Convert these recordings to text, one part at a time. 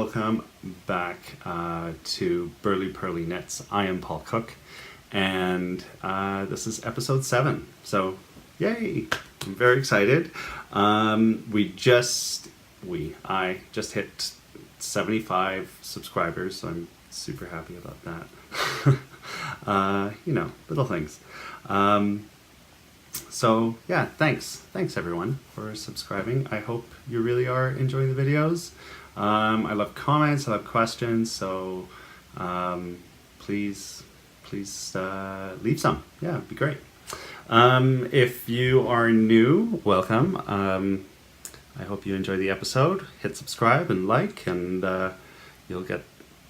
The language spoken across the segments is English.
welcome back to Burly Pearly Knits. I am Paul Cook, and this is episode 7. So, yay! I'm very excited. I just hit 75 subscribers, so I'm super happy about that. You know, little things. So yeah, thanks everyone for subscribing. I hope you really are enjoying the videos. I love comments, I love questions, so please leave some. Yeah, it'd be great. If you are new, welcome. I hope you enjoy the episode. Hit subscribe and like, and you'll get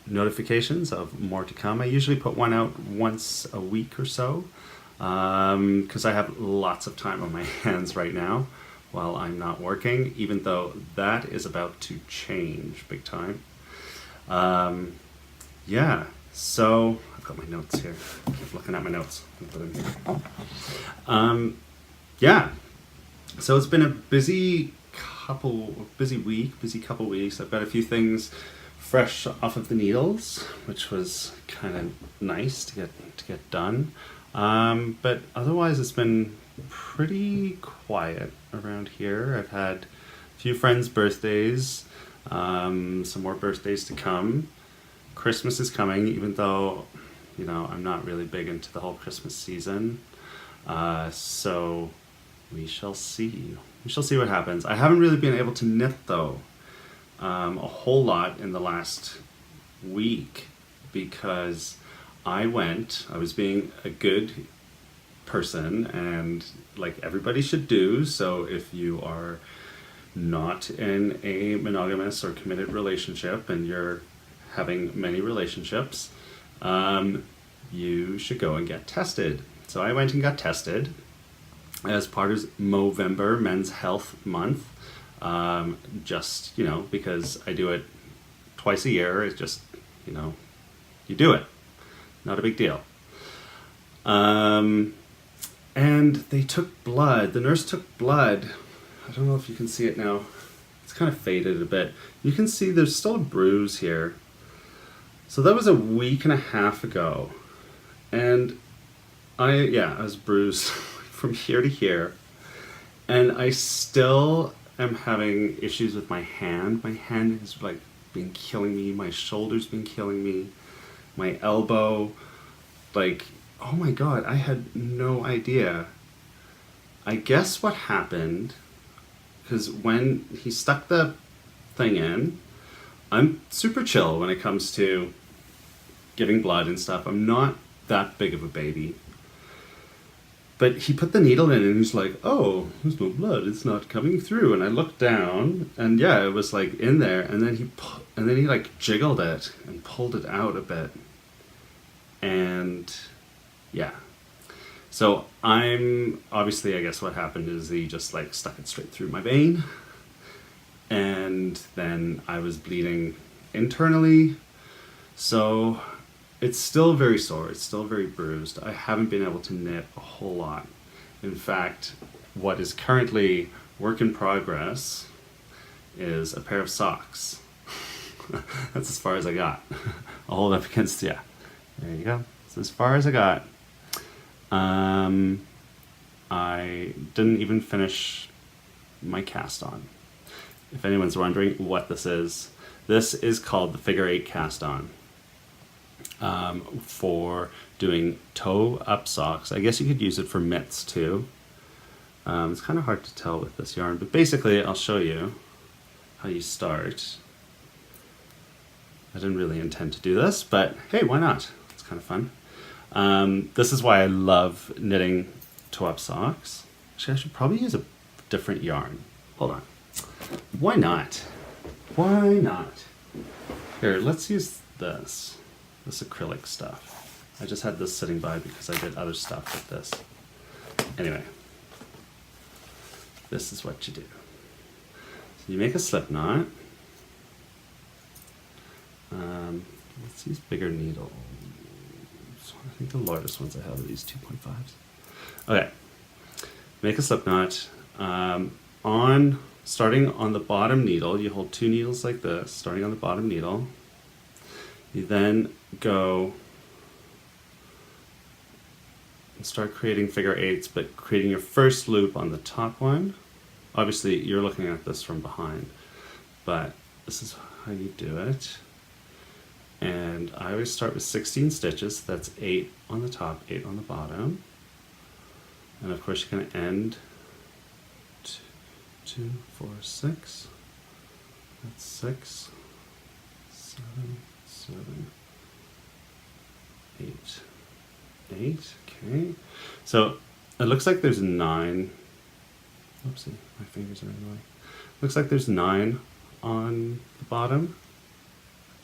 notifications of more to come. I usually put one out once a week or so, because I have lots of time on my hands right now while I'm not working, even though that is about to change big time. Yeah, so I've got my notes here. I keep looking at my notes. Put them here. Yeah, so it's been a busy couple weeks. I've got a few things fresh off of the needles, which was kind of nice to get done. But otherwise it's been pretty quiet around here. I've had a few friends' birthdays, some more birthdays to come. Christmas is coming, even though, you know, I'm not really big into the whole Christmas season. So we shall see. We shall see what happens. I haven't really been able to knit though, a whole lot in the last week, because I was being a good person, and like everybody should do. So if you are not in a monogamous or committed relationship and you're having many relationships, you should go and get tested. So I went and got tested as part of Movember, Men's Health Month. Just, you know, because I do it twice a year. It's just, you know, you do it. Not a big deal. And they took blood. The nurse took blood. I don't know if you can see it now. It's kind of faded a bit. You can see there's still a bruise here. So that was a week and a half ago. And I was bruised from here to here. And I still am having issues with my hand. My hand has like been killing me. My shoulder's been killing me. My elbow, like, oh my god, I had no idea. I guess what happened, because when he stuck the thing in, I'm super chill when it comes to giving blood and stuff. I'm not that big of a baby. But he put the needle in and he's like, oh, there's no blood, it's not coming through. And I looked down and yeah, it was like in there, and then he like jiggled it and pulled it out a bit. And yeah, so I'm obviously, I guess what happened is he just like stuck it straight through my vein, and then I was bleeding internally. So it's still very sore, it's still very bruised. I haven't been able to knit a whole lot. In fact, what is currently work in progress is a pair of socks. That's as far as I got. I'll hold up against, yeah. There you go. So as far as I got. I didn't even finish my cast on. If anyone's wondering what this is called the figure 8 cast on. For doing toe up socks. I guess you could use it for mitts too. It's kind of hard to tell with this yarn, but basically I'll show you how you start. I didn't really intend to do this, but hey, why not? It's kind of fun. This is why I love knitting toe-up socks. Actually, I should probably use a different yarn. Hold on. Why not? Why not? Here, let's use this acrylic stuff. I just had this sitting by because I did other stuff with this. Anyway, this is what you do. So you make a slip knot. Let's use bigger needles. I think the largest ones I have are these 2.5s. Okay, make a slip knot on starting on the bottom needle, you hold 2 needles like this, starting on the bottom needle. You then go and start creating figure 8s, but creating your first loop on the top one. Obviously, you're looking at this from behind, but this is how you do it. And I always start with 16 stitches. That's 8 on the top, 8 on the bottom. And of course, you're going to end 2, 4, 6. That's 6, 7, 7, 8, 8. Okay. So it looks like there's 9. Oopsie, my fingers are in the way. Looks like there's 9 on the bottom.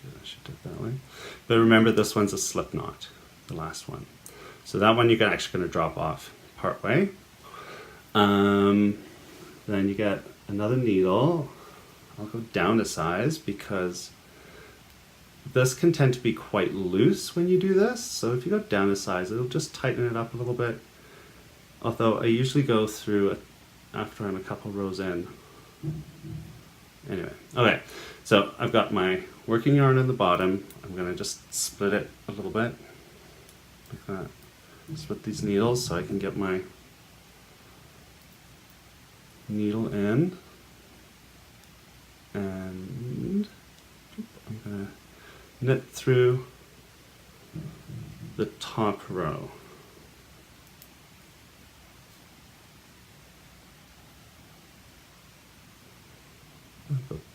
I should do it that way. But remember, this one's a slip knot, the last one. So that one you're actually going to drop off part way. Then you get another needle. I'll go down a size because this can tend to be quite loose when you do this. So if you go down a size, it'll just tighten it up a little bit. Although I usually go through it after I'm a couple rows in. Anyway, okay, so I've got my working yarn on the bottom. I'm going to just split it a little bit, like that. Split these needles so I can get my needle in. And I'm going to knit through the top row.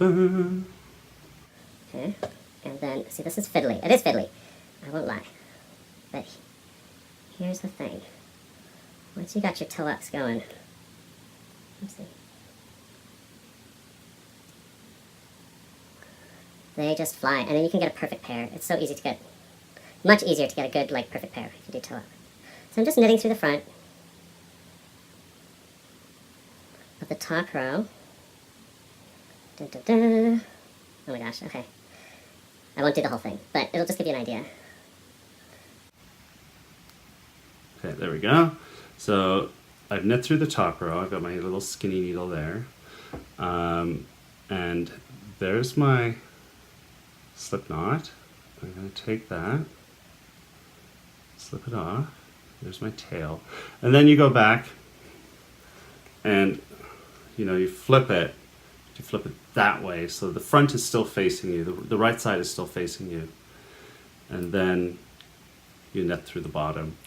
Okay, and then, see, this is fiddly. It is fiddly, I won't lie. But here's the thing. Once you got your toe-ups going, let's see. They just fly, and then you can get a perfect pair. It's so easy to get, much easier to get a good, like, perfect pair if you do toe-up. So I'm just knitting through the front of the top row. Dun, dun, dun. Oh my gosh, okay. I won't do the whole thing, but it'll just give you an idea. Okay, there we go. So I've knit through the top row. I've got my little skinny needle there. And there's my slip knot. I'm going to take that, slip it off. There's my tail. And then you go back and, you know, you flip it. You flip it that way, so the front is still facing you, the right side is still facing you, and then you knit through the bottom,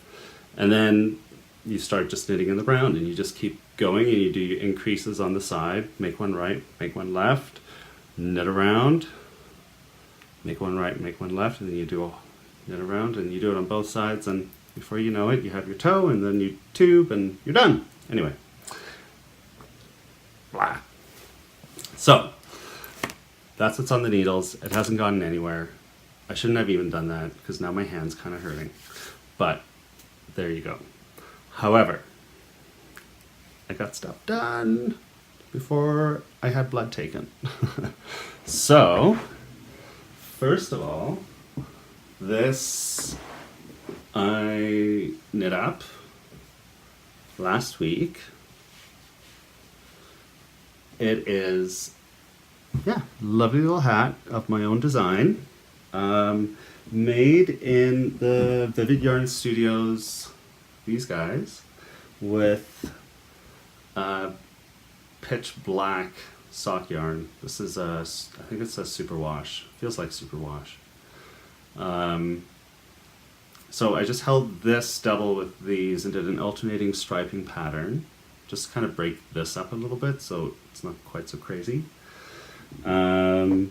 and then you start just knitting in the round, and you just keep going, and you do your increases on the side, make one right, make one left, knit around, make one right, make one left, and then you do a knit around, and you do it on both sides, and before you know it, you have your toe, and then you tube, and you're done. Anyway, blah. So, that's what's on the needles. It hasn't gone anywhere. I shouldn't have even done that because now my hand's kind of hurting. But, there you go. However, I got stuff done before I had blood taken. So, first of all, this I knit up last week. It is, yeah, lovely little hat of my own design, made in the Vivid Yarn Studios, these guys, with pitch black sock yarn. This is I think it's a superwash, feels like superwash. So I just held this double with these and did an alternating striping pattern. Just kind of break this up a little bit so it's not quite so crazy. And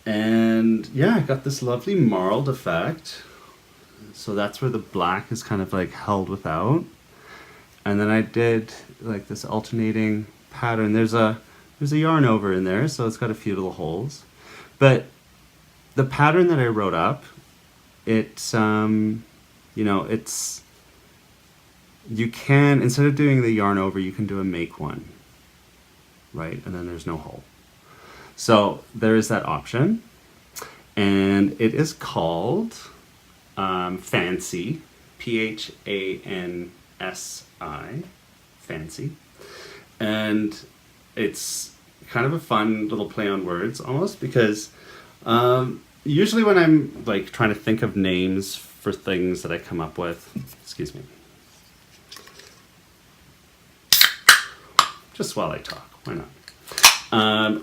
yeah, I got this lovely marled effect. So that's where the black is kind of like held without. And then I did like this alternating pattern. There's a yarn over in there, so it's got a few little holes. But the pattern that I wrote up, it's, you know, it's, you can, instead of doing the yarn over, you can do a make one, right? And then there's no hole. So there is that option. And it is called Phansi, Phansi, Phansi. And it's kind of a fun little play on words almost, because usually when I'm like trying to think of names for things that I come up with, excuse me, just while I talk, why not?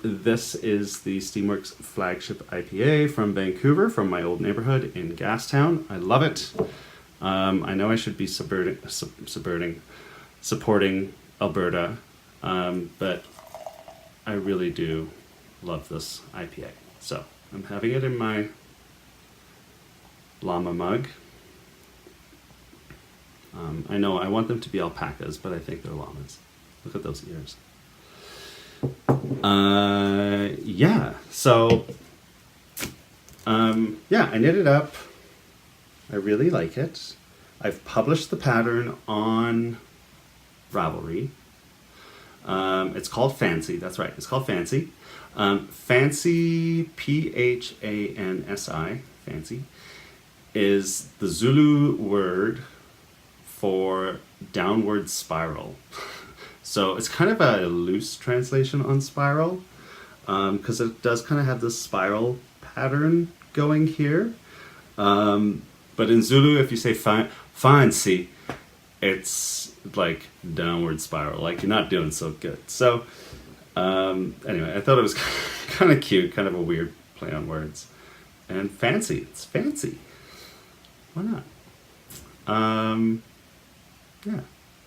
This is the Steamworks flagship IPA from Vancouver, from my old neighborhood in Gastown. I love it. I know I should be supporting Alberta, but I really do love this IPA. So I'm having it in my llama mug. I know I want them to be alpacas, but I think they're llamas. Look at those ears. Yeah, so yeah, I knit it up. I really like it. I've published the pattern on Ravelry. It's called Phansi, that's right, it's called Phansi. Phansi, Phansi, Phansi, is the Zulu word for downward spiral. So it's kind of a loose translation on spiral, because it does kind of have this spiral pattern going here. But in Zulu, if you say Phansi, it's like downward spiral, like you're not doing so good. So anyway, I thought it was kind of cute, kind of a weird play on words. And fancy, it's fancy. Why not? Yeah.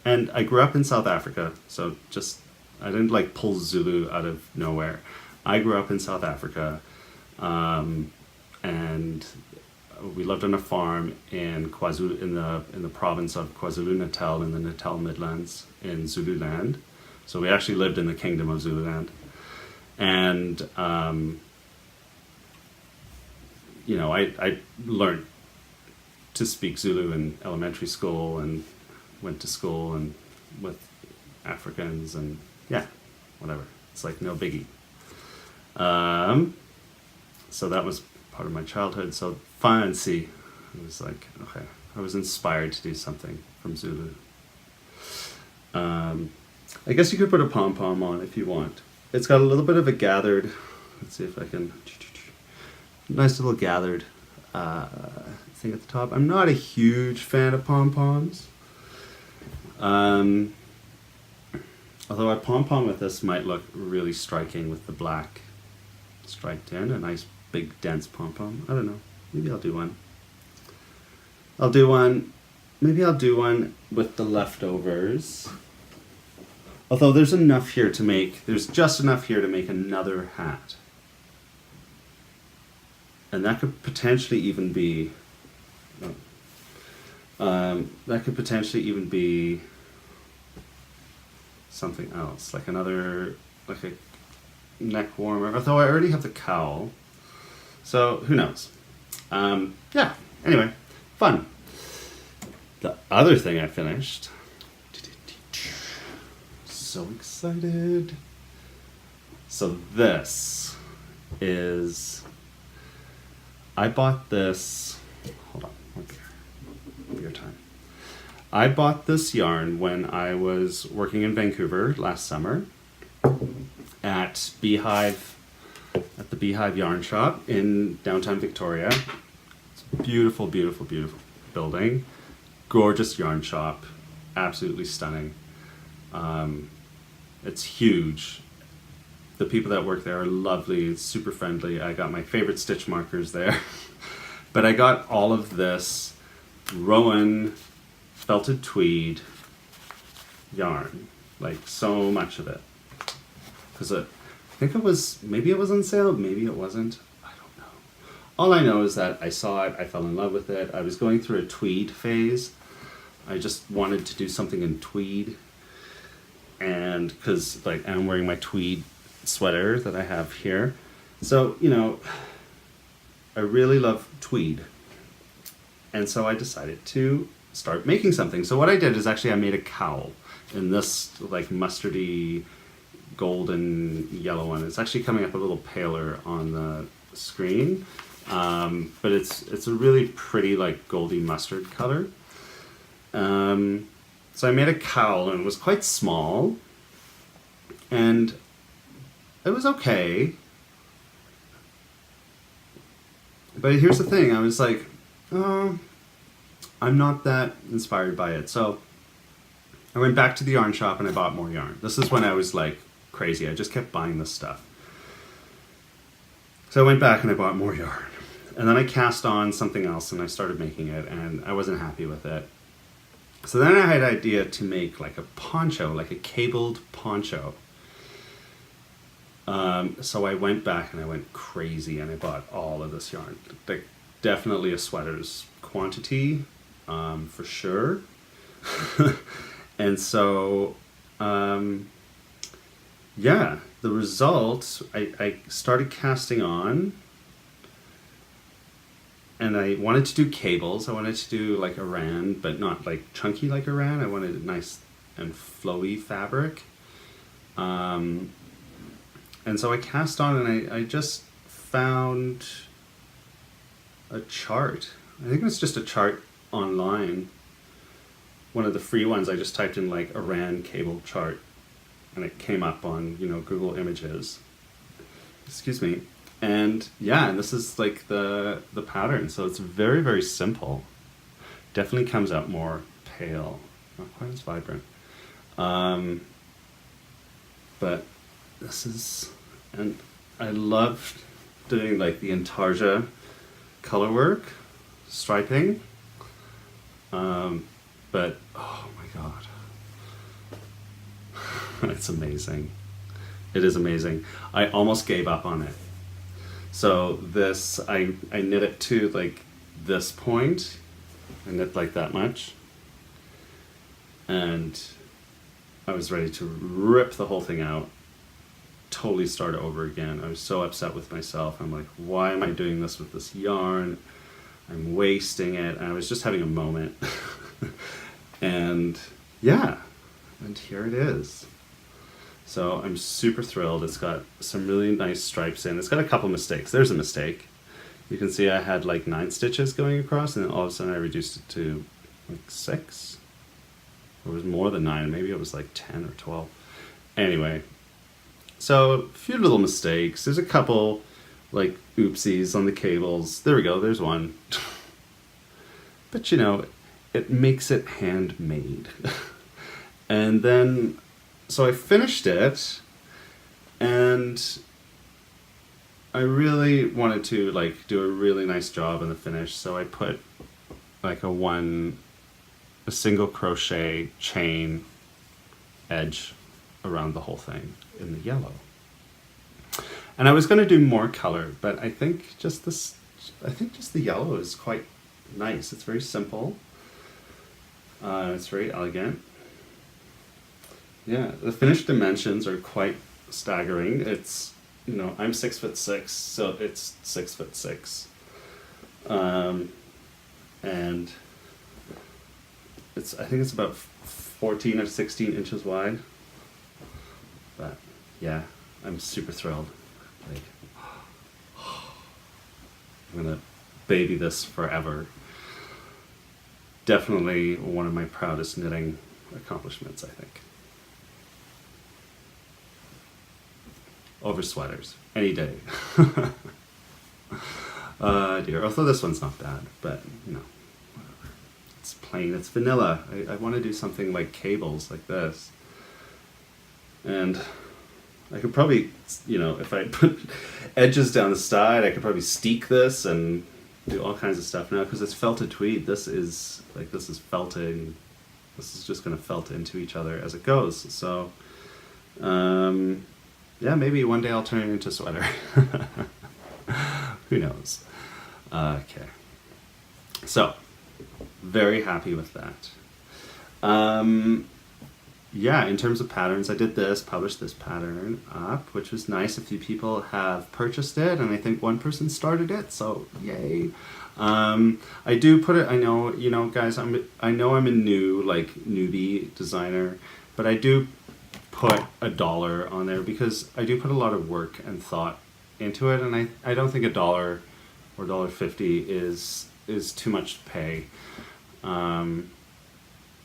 And I grew up in South Africa, so just, I didn't like pull Zulu out of nowhere. I grew up in South Africa, and we lived on a farm in KwaZulu, in the province of KwaZulu-Natal, in the Natal Midlands in Zululand. So we actually lived in the kingdom of Zululand. And, you know, I learned to speak Zulu in elementary school and went to school and with Africans, and yeah, whatever. It's like no biggie. So that was part of my childhood. So Phansi, it was like, okay, I was inspired to do something from Zulu. I guess you could put a pom-pom on if you want. It's got a little bit of a gathered, let's see if I can, nice little gathered thing at the top. I'm not a huge fan of pom-poms. Although a pom-pom with this might look really striking with the black striped in, a nice big dense pom-pom. I don't know, maybe I'll do one. Maybe I'll do one with the leftovers. Although there's enough here to make, there's just enough here to make another hat. And that could potentially even be, something else, like another, like a neck warmer, although I already have the cowl. So who knows? Yeah, anyway, fun. The other thing I finished, so excited. So this is, I bought this, hold on, okay, your time. I bought this yarn when I was working in Vancouver last summer at the Beehive Yarn Shop in downtown Victoria. It's a beautiful, beautiful, beautiful building. Gorgeous yarn shop, absolutely stunning. It's huge. The people that work there are lovely, super friendly. I got my favorite stitch markers there. But I got all of this Rowan felted tweed yarn, like so much of it. Because I think it was, maybe it was on sale, maybe it wasn't. I don't know. All I know is that I saw it, I fell in love with it. I was going through a tweed phase. I just wanted to do something in tweed. And because like I'm wearing my tweed sweater that I have here. So, you know, I really love tweed. And so I decided to start making something. So what I did is actually I made a cowl in this like mustardy golden yellow one. It's actually coming up a little paler on the screen. But it's a really pretty like goldy mustard color. So I made a cowl and it was quite small, and it was okay. But here's the thing, I was like, oh, I'm not that inspired by it. So I went back to the yarn shop and I bought more yarn. This is when I was like crazy. I just kept buying this stuff. So I went back and I bought more yarn. And then I cast on something else and I started making it and I wasn't happy with it. So then I had an idea to make like a poncho, like a cabled poncho. So I went back and I went crazy and I bought all of this yarn. Like definitely a sweater's quantity, for sure. And so, yeah, the result, I started casting on and I wanted to do cables. I wanted to do like a ran, but not like chunky like a ran. I wanted a nice and flowy fabric. And so I cast on and I just found a chart. I think it's just a chart online. One of the free ones, I just typed in like a RAN cable chart and it came up on, you know, Google Images. Excuse me. And yeah, and this is like the pattern. So it's very, very simple. Definitely comes out more pale, not quite as vibrant. But this is, and I loved doing like the intarsia color work, striping. But oh my god, it's amazing. It is amazing. I almost gave up on it. So this, I knit it to like this point. I knit like that much. And I was ready to rip the whole thing out, totally start over again. I was so upset with myself. I'm like, why am I doing this with this yarn? I'm wasting it. And I was just having a moment. And yeah, and here it is. So I'm super thrilled. It's got some really nice stripes in. It's got a couple mistakes. There's a mistake. You can see I had like 9 stitches going across and then all of a sudden I reduced it to like 6. It was more than 9, maybe it was like 10 or 12. Anyway, so a few little mistakes. There's a couple like oopsies on the cables. There we go, there's one. But you know, it makes it handmade. And then, so I finished it and I really wanted to like do a really nice job in the finish. So I put like a single crochet chain edge around the whole thing in the yellow. And I was going to do more color, but I think just the yellow is quite nice. It's very simple. It's very elegant. Yeah, the finished dimensions are quite staggering. It's, you know, I'm 6'6", so it's 6'6". And I think it's about 14 or 16 inches wide. But yeah, I'm super thrilled. Like, I'm gonna baby this forever. Definitely one of my proudest knitting accomplishments, I think. Over sweaters, any day. Dear, although this one's not bad, but you know, whatever. It's plain, it's vanilla. I want to do something like cables like this. And I could probably, you know, if I put edges down the side, I could probably steek this and do all kinds of stuff now because it's felted tweed. This is felting. This is just going to felt into each other as it goes. So, yeah, maybe one day I'll turn it into a sweater. Who knows? Okay. So, very happy with that. Yeah, in terms of patterns, I did this, published this pattern up, which was nice. A few people have purchased it, and I think one person started it, so yay. I do put it, I know, you know, guys, I know I'm a newbie designer, but I do put $1 on there because I do put a lot of work and thought into it, and I don't think $1 or $1.50 is too much to pay, you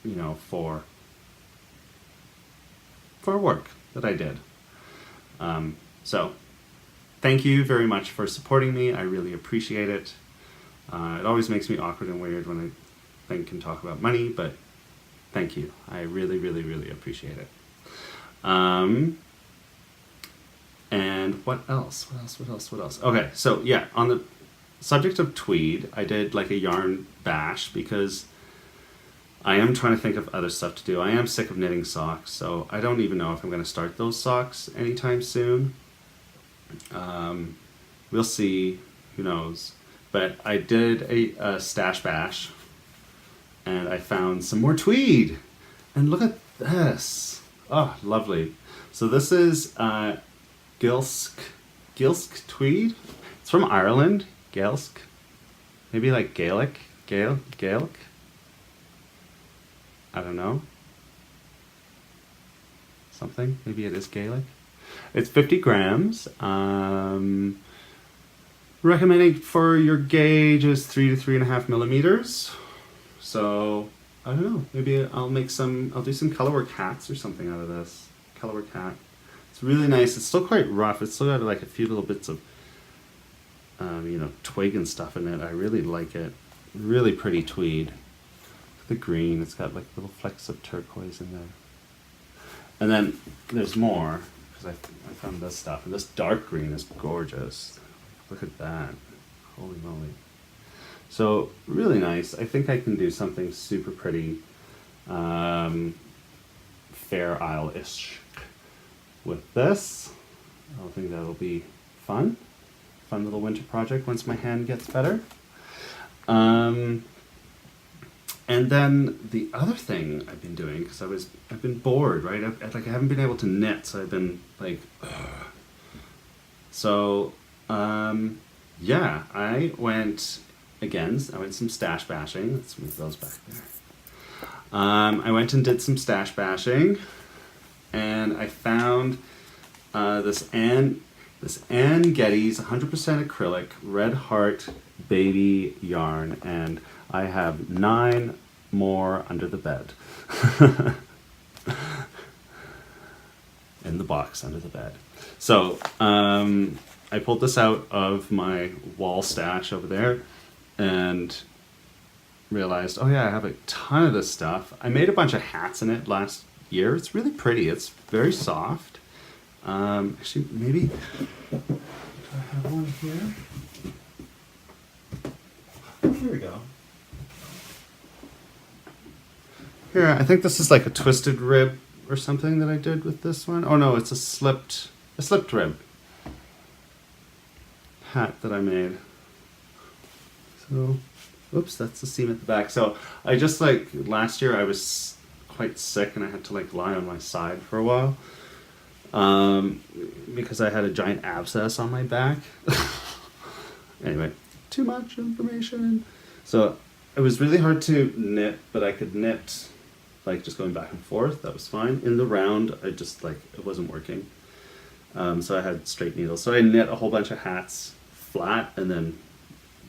know, for work that I did. So thank you very much for supporting me. I really appreciate it. It always makes me awkward and weird when I think and talk about money, but thank you. I really, really, really appreciate it. And what else? Okay, so yeah, on the subject of tweed, I did like a yarn bash because I am trying to think of other stuff to do. I am sick of knitting socks, so I don't even know if I'm going to start those socks anytime soon. We'll see, who knows. But I did a stash bash, and I found some more tweed. And look at this. Oh, lovely. So this is Gilsk tweed. It's from Ireland. Gaelsk. Maybe like Gaelic. Gaelic. I don't know. Something. Maybe it is Gaelic. It's 50 grams. Recommending for your gauge is 3 to 3.5 millimeters. So I don't know. Maybe I'll do some colorwork hats or something out of this. Colorwork hat. It's really nice. It's still quite rough. It's still got like a few little bits of, twig and stuff in it. I really like it. Really pretty tweed. The green. It's got like little flecks of turquoise in there. And then there's more because I found this stuff. And this dark green is gorgeous. Look at that. Holy moly. So really nice. I think I can do something super pretty, Fair Isle-ish with this. I think that'll be fun. Fun little winter project once my hand gets better. And then the other thing I've been doing, because I've been bored, right? I haven't been able to knit, so I've been like, ugh. So, yeah, I went some stash bashing. Let's move those back there. I went and did some stash bashing, and I found this Ann Getty's 100% acrylic Red Heart baby yarn, and I have 9 more under the bed. In the box under the bed. So I pulled this out of my wall stash over there and realized, oh yeah, I have a ton of this stuff. I made a bunch of hats in it last year. It's really pretty. It's very soft. Actually, maybe, do I have one here? Oh, here we go. Here, I think this is like a twisted rib or something that I did with this one. Oh no, it's a slipped rib hat that I made. So, oops, that's the seam at the back. So I just last year I was quite sick and I had to lie on my side for a while because I had a giant abscess on my back. Anyway, too much information. So it was really hard to knit, but I could knit just going back and forth. That was fine. In the round, I just it wasn't working. So I had straight needles. So I knit a whole bunch of hats flat and then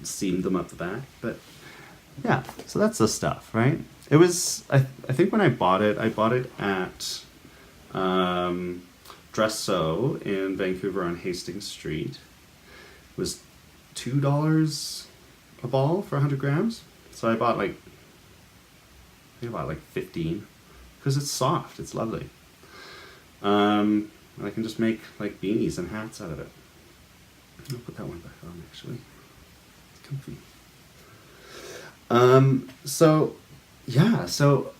seamed them up the back. But yeah, so that's the stuff, right? It was, I think when I bought it at Dress Sew in Vancouver on Hastings Street. It was $2 a ball for 100 grams. So I bought I think I bought 15 because it's soft, it's lovely. And I can just make beanies and hats out of it. I'll put that one back on actually. It's comfy. So yeah, so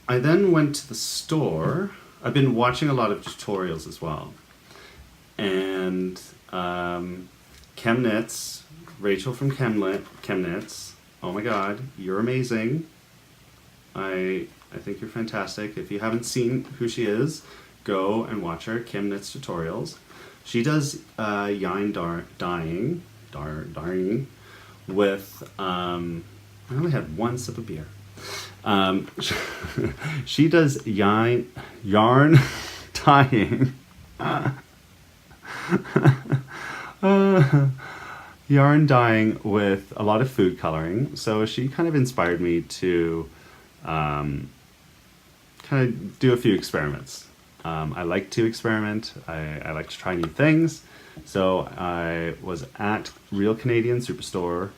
I then went to the store. I've been watching a lot of tutorials as well. And ChemKnits, Rachel from ChemKnits, oh my god, you're amazing. I think you're fantastic. If you haven't seen who she is, go and watch her, ChemKnits Tutorials. She does yarn dyeing with, I only had one sip of beer. She does yarn dyeing. Yarn dyeing with a lot of food coloring. So she kind of inspired me to kind of do a few experiments. I like to experiment. I like to try new things. So I was at Real Canadian Superstore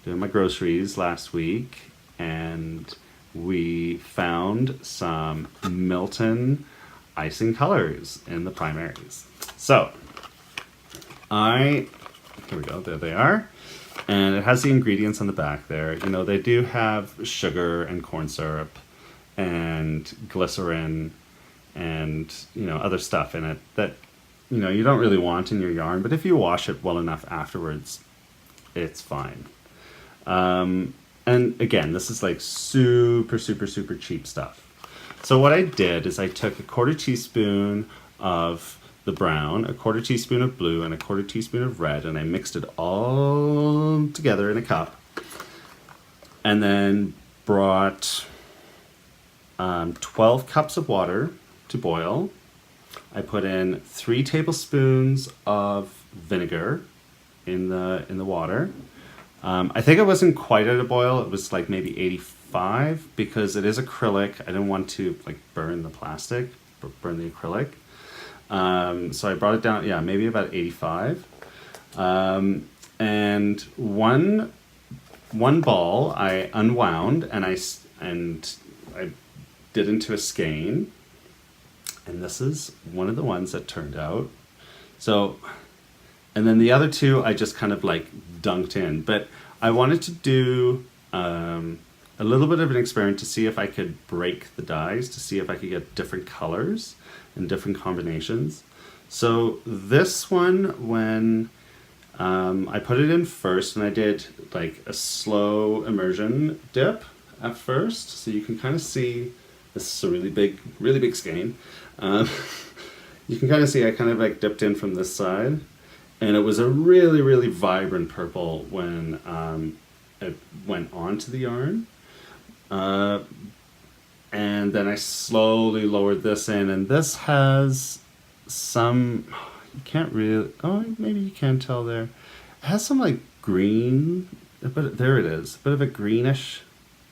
doing my groceries last week, and we found some Milton icing colors in the primaries. So here we go, there they are. And it has the ingredients on the back there. You know, they do have sugar and corn syrup and glycerin and, you know, other stuff in it that, you know, you don't really want in your yarn, but if you wash it well enough afterwards, it's fine. And again, this is like super, super, super cheap stuff. So what I did is I took a 1/4 teaspoon of the brown, a 1/4 teaspoon of blue, and a 1/4 teaspoon of red, and I mixed it all together in a cup. And then brought 12 cups of water to boil. I put in 3 tablespoons of vinegar in the water. I think it wasn't quite at a boil. It was like maybe 85 because it is acrylic. I didn't want to like burn the plastic, burn the acrylic. So I brought it down, yeah, maybe about 85. And one ball I unwound and I did into a skein. And this is one of the ones that turned out. So, and then the other 2 I just kind of like dunked in. But I wanted to do a little bit of an experiment to see if I could break the dyes, to see if I could get different colors and different combinations. So this one, when I put it in first, and I did like a slow immersion dip at first, so you can kind of see, this is a really big skein. You can kind of see I kind of like dipped in from this side, and it was a really vibrant purple when it went onto the yarn. And then I slowly lowered this in, and this has some, you can't really, oh, maybe you can tell there. It has some like green, but there it is, a bit of a greenish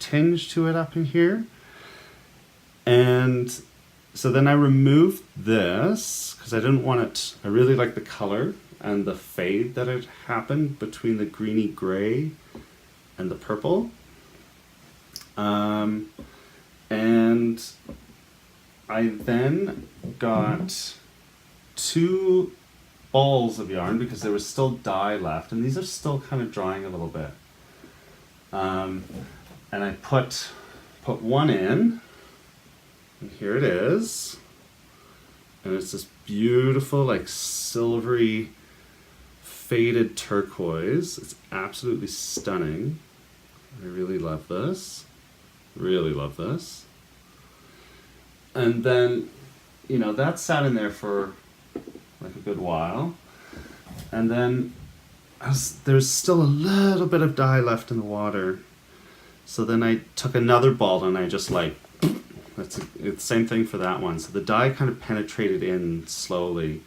tinge to it up in here. And so then I removed this because I didn't want it, I really like the color and the fade that had happened between the greeny gray and the purple. And I then got 2 balls of yarn because there was still dye left, and these are still kind of drying a little bit. And I put one in, and here it is. And it's this beautiful, like silvery, faded turquoise. It's absolutely stunning. I really love this. Really love this. And then, you know, that sat in there for like a good while. And then there's still a little bit of dye left in the water. So then I took another ball and I just like, it's the same thing for that one. So the dye kind of penetrated in slowly.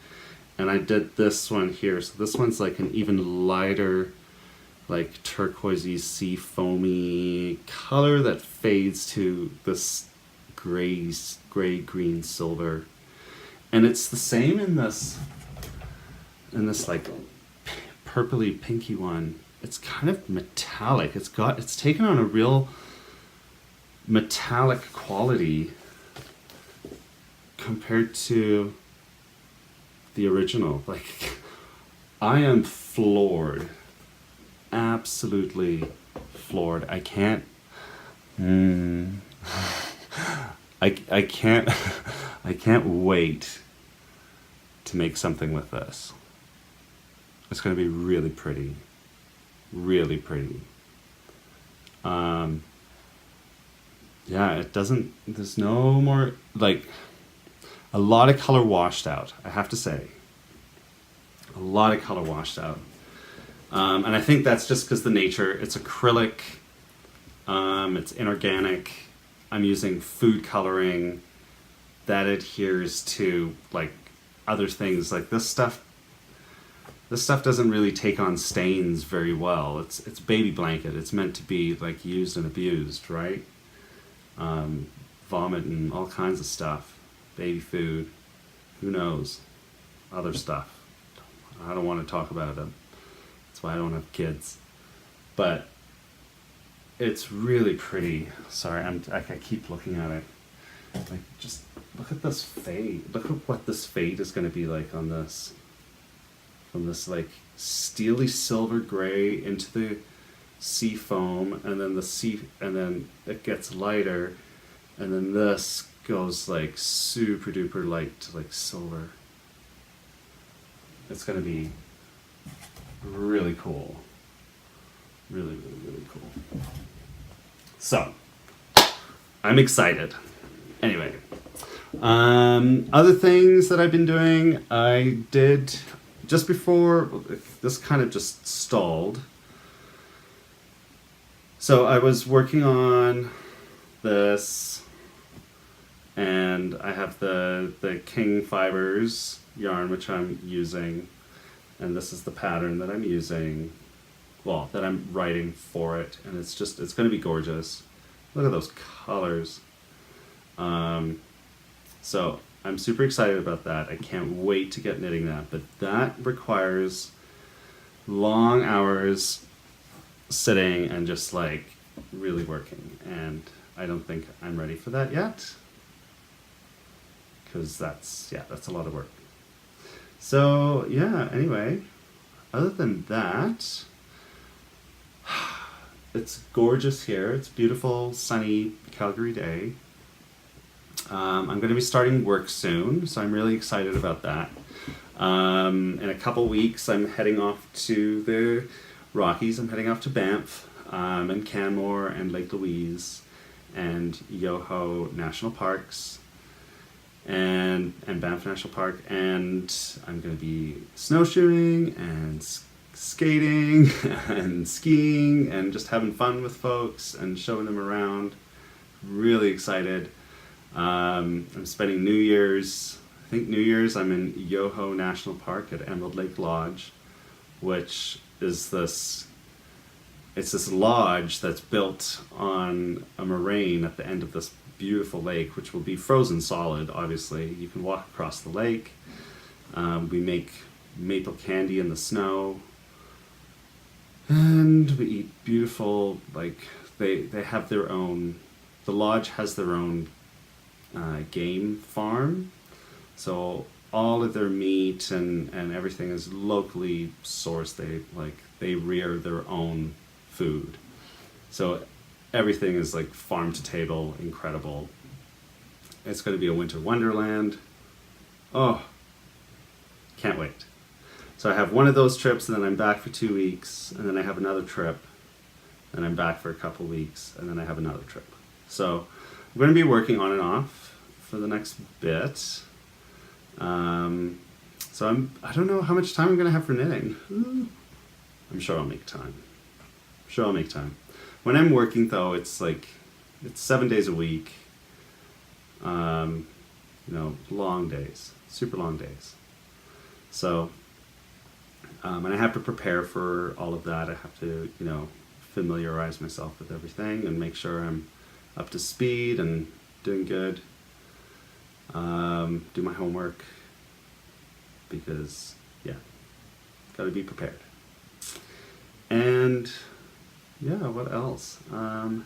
And I did this one here. So this one's like an even lighter, like turquoisey, sea foamy color that fades to this gray, green, silver. And it's the same in this like purpley, pinky one. It's kind of metallic. It's taken on a real metallic quality compared to the original. Like, I am floored. Absolutely floored. I can't I can't wait to make something with this. It's going to be really pretty. Really pretty. Yeah, there's no more, like, a lot of color washed out, I have to say. A lot of color washed out. And I think that's just because the nature, it's acrylic, it's inorganic. I'm using food coloring that adheres to like other things. Like this stuff doesn't really take on stains very well. It's baby blanket. It's meant to be like used and abused, right? Vomit and all kinds of stuff, baby food. who knows, other stuff. I don't want to talk about them. That's why I don't have kids. But it's really pretty. Sorry, I keep looking at it. Like, just look at this fade. Look at what this fade is going to be like on this. From this like steely silver gray into the sea foam, and then it gets lighter, and then this goes like super duper light to like silver. It's going to be really cool. Really, really, really cool. So, I'm excited. Anyway, other things that I've been doing, I did just before, this kind of just stalled. So I was working on this, and I have the King Fibers yarn, which I'm using, and this is the pattern that I'm using, well, that I'm writing for it, and it's going to be gorgeous. Look at those colors. So I'm super excited about that. I can't wait to get knitting that, but that requires long hours sitting and just like really working, and I don't think I'm ready for that yet, because that's a lot of work. So yeah, anyway, other than that, it's gorgeous here. It's a beautiful sunny Calgary day. I'm going to be starting work soon, so I'm really excited about that. In a couple weeks, I'm heading off to the Rockies. I'm heading off to Banff, and Canmore, and Lake Louise, and HoHo National Parks, and Banff National Park, and I'm going to be snowshoeing and skating and skiing and just having fun with folks and showing them around. Really excited. I'm spending New Year's, I think New Year's, I'm in HoHo National Park at Emerald Lake Lodge, which is this lodge that's built on a moraine at the end of this beautiful lake, which will be frozen solid, obviously. You can walk across the lake. We make maple candy in the snow, and we eat beautiful, like, they have their own, the lodge has their own game farm, so all of their meat and everything is locally sourced. They rear their own food, so everything is like farm to table, incredible. It's going to be a winter wonderland. Oh, can't wait. So I have one of those trips, and then I'm back for 2 weeks, and then I have another trip, and I'm back for a couple weeks, and then I have another trip. So I'm going to be working on and off for the next bit. So I don't know how much time I'm going to have for knitting. I'm sure I'll make time. When I'm working, though, it's 7 days a week. Long days, super long days. So, and I have to prepare for all of that. I have to, familiarize myself with everything and make sure I'm up to speed and doing good. Do my homework, because, gotta be prepared. And, what else? Oh,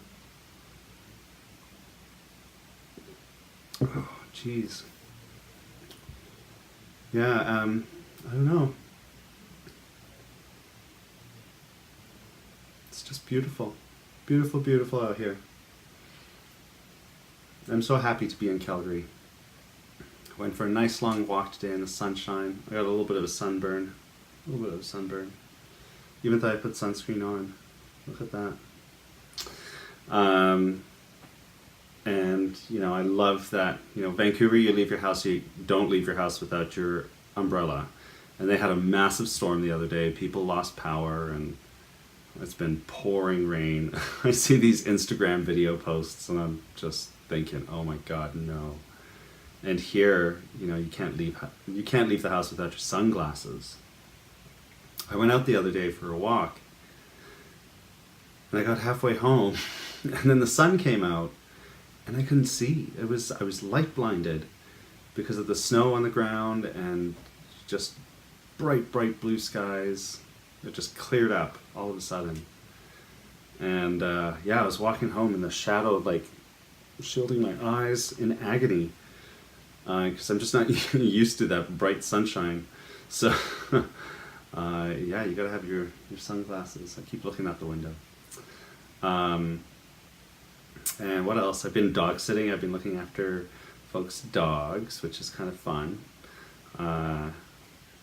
jeez. I don't know. It's just beautiful. Beautiful, beautiful out here. I'm so happy to be in Calgary. Went for a nice long walk today in the sunshine. I got a little bit of a sunburn. Even though I put sunscreen on. Look at that. And, I love that, Vancouver, you leave your house, you don't leave your house without your umbrella. And they had a massive storm the other day. People lost power, and it's been pouring rain. I see these Instagram video posts, and I'm just thinking, oh my God, no. And here, you can't leave the house without your sunglasses. I went out the other day for a walk, and I got halfway home, and then the sun came out, and I couldn't see. I was light blinded, because of the snow on the ground and just bright, bright blue skies. It just cleared up all of a sudden. And yeah, I was walking home in the shadow, like shielding my eyes in agony, because I'm just not used to that bright sunshine. So yeah, you gotta have your sunglasses. I keep looking out the window. And what else? I've been dog sitting. I've been looking after folks' dogs, which is kind of fun.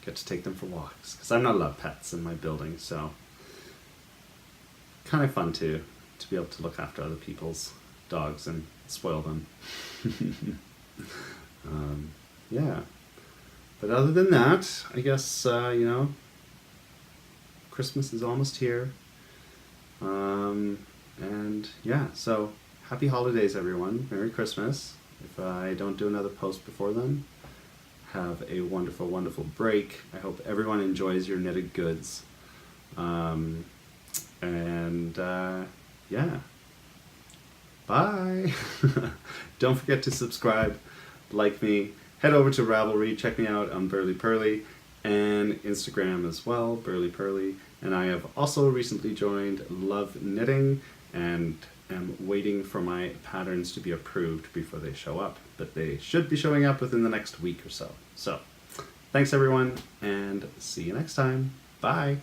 Get to take them for walks, because I'm not allowed pets in my building, so kind of fun to be able to look after other people's dogs and spoil them. Yeah. But other than that, I guess, you know, Christmas is almost here. And yeah, so happy holidays, everyone. Merry Christmas. If I don't do another post before then, have a wonderful, wonderful break. I hope everyone enjoys your knitted goods. Yeah. Bye. Don't forget to subscribe, like me, head over to Ravelry, check me out on Burly Purly, and Instagram as well, Burly Purly. And I have also recently joined Love Knitting and am waiting for my patterns to be approved before they show up. But they should be showing up within the next week or so. So, thanks everyone, and see you next time. Bye.